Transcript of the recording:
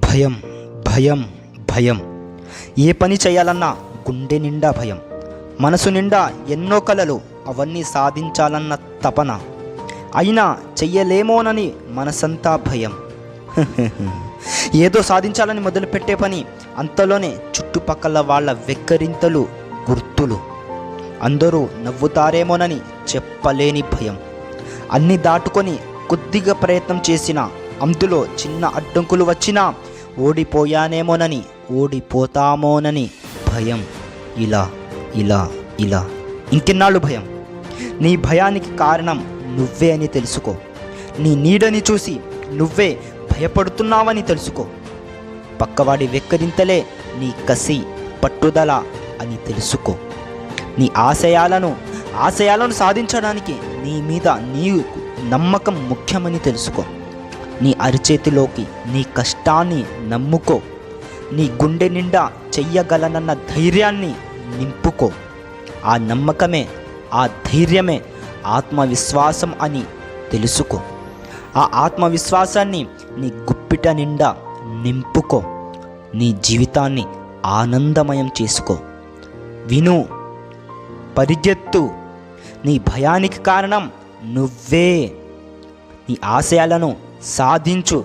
భయం భయం భయం. ఏ పని చేయాలన్నా గుండె నిండా భయం, మనసు నిండా ఎన్నో కలలు, అవన్నీ సాధించాలన్న తపన. అయినా చెయ్యలేమోనని మనసంతా భయం. ఏదో సాధించాలని మొదలుపెట్టే పని, అంతలోనే చుట్టుపక్కల వాళ్ళ వెక్కరింతలు, గుర్తులు. అందరూ నవ్వుతారేమోనని చెప్పలేని భయం. అన్నీ దాటుకొని కొద్దిగా ప్రయత్నం చేసినా అందులో చిన్న అడ్డంకులు వచ్చినా ఓడిపోయానేమోనని, ఓడిపోతామోనని భయం. ఇలా ఇలా ఇలా ఇంకెన్నాళ్ళు భయం? నీ భయానికి కారణం నువ్వే అని తెలుసుకో. నీ నీడని చూసి నువ్వే భయపడుతున్నావని తెలుసుకో. పక్కవాడి వెక్కరింతలే నీ కసి, పట్టుదల అని తెలుసుకో. నీ ఆశయాలను సాధించడానికి నీ మీద నీకు నమ్మకం ముఖ్యమని తెలుసుకో. నీ అరిచేతిలోకి నీ కష్టాన్ని నమ్ముకో. నీ గుండె నిండా చెయ్యగలనన్న ధైర్యాన్ని నింపుకో. ఆ నమ్మకమే, ఆ ధైర్యమే ఆత్మవిశ్వాసం అని తెలుసుకో. ఆ ఆత్మవిశ్వాసాన్ని నీ గుప్పిట నిండా నింపుకో. నీ జీవితాన్ని ఆనందమయం చేసుకో. విను, పరిగెత్తు. నీ భయానికి కారణం నువ్వే. నీ ఆశయాలను సాధించు.